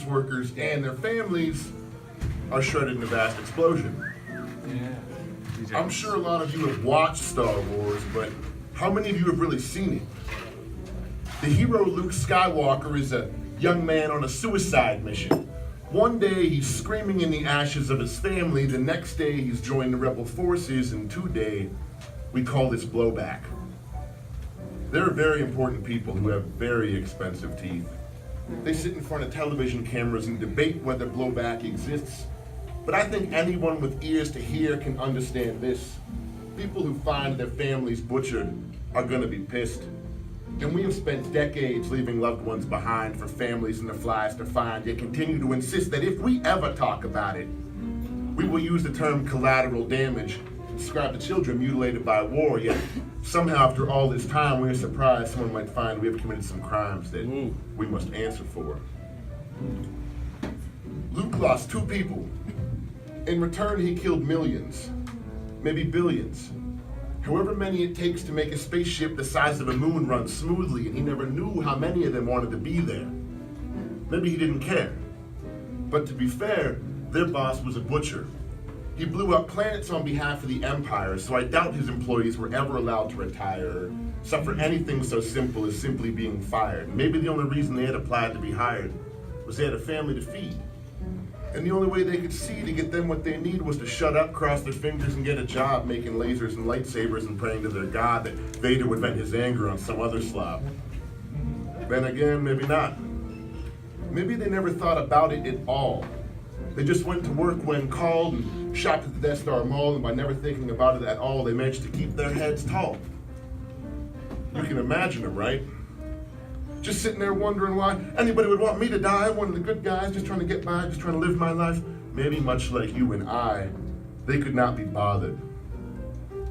maintenance workers and their families are shredded in a vast explosion. Yeah. I'm sure a lot of you have watched Star Wars, but how many of you have really seen it? The hero Luke Skywalker is a young man on a suicide mission. One day he's screaming in the ashes of his family, the next day he's joined the rebel forces, and today we call this blowback. There are very important people who have very expensive teeth. They sit in front of television cameras and debate whether blowback exists. But I think anyone with ears to hear can understand this. People who find their families butchered are gonna be pissed. And we have spent decades leaving loved ones behind for families and the flies to find, yet continue to insist that if we ever talk about it, we will use the term collateral damage to describe the children mutilated by war, yet somehow after all this time we are surprised someone might find we have committed some crimes that we must answer for. Luke lost 2 people. In return, he killed millions, maybe billions. However many it takes to make a spaceship the size of a moon run smoothly, and he never knew how many of them wanted to be there. Maybe he didn't care. But to be fair, their boss was a butcher. He blew up planets on behalf of the Empire, so I doubt his employees were ever allowed to retire or suffer anything so simple as simply being fired. Maybe the only reason they had applied to be hired was they had a family to feed. And the only way they could see to get them what they need was to shut up, cross their fingers, and get a job making lasers and lightsabers and praying to their god that Vader would vent his anger on some other slob. Then again, maybe not. Maybe they never thought about it at all. They just went to work when called and shopped at the Death Star Mall, and by never thinking about it at all, they managed to keep their heads tall. You can imagine them, right? Just sitting there wondering why anybody would want me to die, one of the good guys, just trying to get by, just trying to live my life. Maybe much like you and I, they could not be bothered.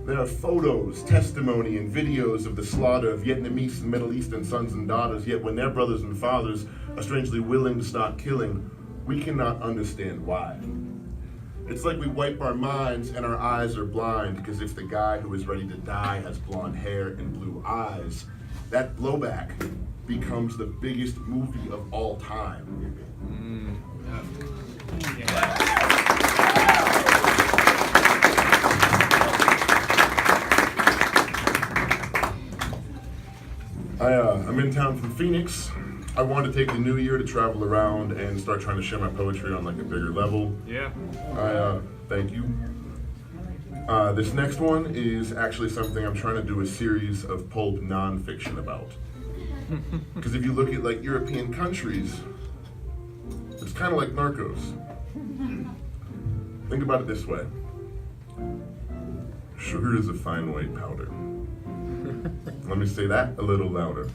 There are photos, testimony, and videos of the slaughter of Vietnamese and Middle Eastern sons and daughters, yet when their brothers and fathers are strangely willing to stop killing, we cannot understand why. It's like we wipe our minds and our eyes are blind, because if the guy who is ready to die has blonde hair and blue eyes, that blowback becomes the biggest movie of all time. I'm in town from Phoenix. I wanted to take the new year to travel around and start trying to share my poetry on like a bigger level. Yeah. Thank you. This next one is actually something I'm trying to do a series of pulp nonfiction about. Because if you look at like European countries, it's kind of like Narcos. Think about it this way. Sugar is a fine white powder. Let me say that a little louder.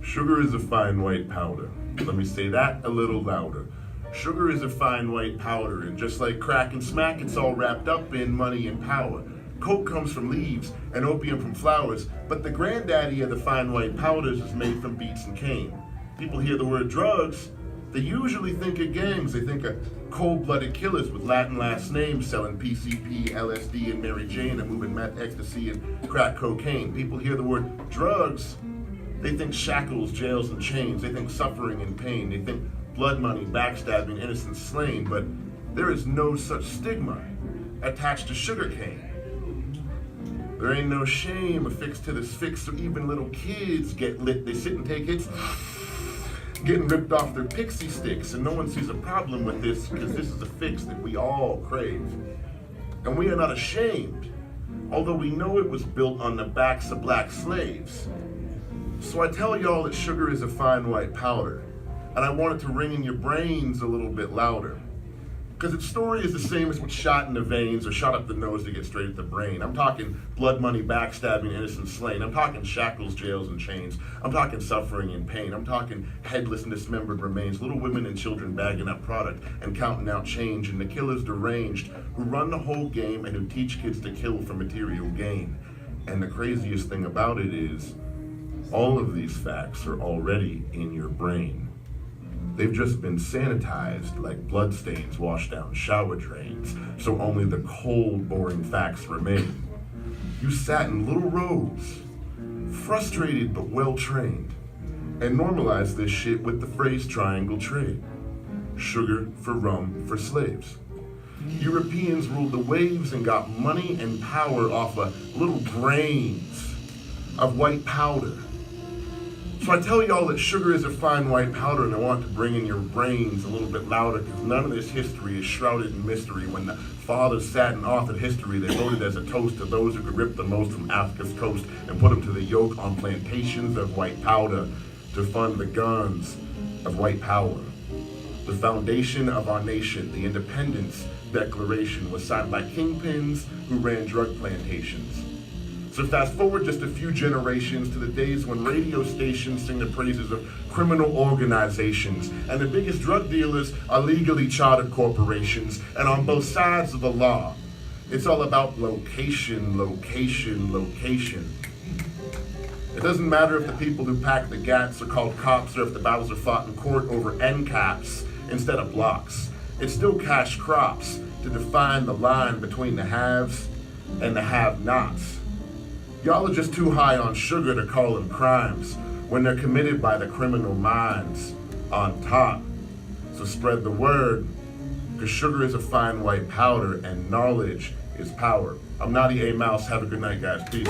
Sugar is a fine white powder. Let me say that a little louder. Sugar is a fine white powder, and just like crack and smack, it's all wrapped up in money and power. Coke comes from leaves and opium from flowers, but the granddaddy of the fine white powders is made from beets and cane. People hear the word drugs, they usually think of gangs. They think of cold-blooded killers with Latin last names selling PCP, LSD, and Mary Jane, and moving meth, ecstasy, and crack cocaine. People hear the word drugs, they think shackles, jails, and chains. They think suffering and pain. They think blood money, backstabbing, innocents slain, but there is no such stigma attached to sugarcane. There ain't no shame affixed to this fix, so even little kids get lit. They sit and take hits, getting ripped off their pixie sticks, and no one sees a problem with this because this is a fix that we all crave. And we are not ashamed, although we know it was built on the backs of black slaves. So I tell y'all that sugar is a fine white powder, and I want it to ring in your brains a little bit louder. Because its story is the same as what's shot in the veins or shot up the nose to get straight at the brain. I'm talking blood money, backstabbing, innocent slain. I'm talking shackles, jails, and chains. I'm talking suffering and pain. I'm talking headless and dismembered remains, little women and children bagging up product and counting out change, and the killers deranged who run the whole game and who teach kids to kill for material gain. And the craziest thing about it is, all of these facts are already in your brain. They've just been sanitized like bloodstains washed down shower drains, so only the cold, boring facts remain. You sat in little rows, frustrated but well-trained, and normalized this shit with the phrase triangle trade. sugar for rum for slaves. Europeans ruled the waves and got money and power off of little grains of white powder. So I tell y'all that sugar is a fine white powder, and I want to bring in your brains a little bit louder, because none of this history is shrouded in mystery. When the fathers sat and authored history, they wrote it as a toast to those who could rip the most from Africa's coast and put them to the yoke on plantations of white powder to fund the guns of white power. The foundation of our nation, the Independence Declaration, was signed by kingpins who ran drug plantations. So fast forward just a few generations to the days when radio stations sing the praises of criminal organizations, and the biggest drug dealers are legally chartered corporations, and on both sides of the law, it's all about location, location, location. It doesn't matter if the people who pack the gats are called cops, or if the battles are fought in court over end caps instead of blocks. It's still cash crops to define the line between the haves and the have-nots. Y'all are just too high on sugar to call them crimes when they're committed by the criminal minds on top. So spread the word, because sugar is a fine white powder and knowledge is power. I'm Naughty A Mouse. Have a good night, guys. Peace.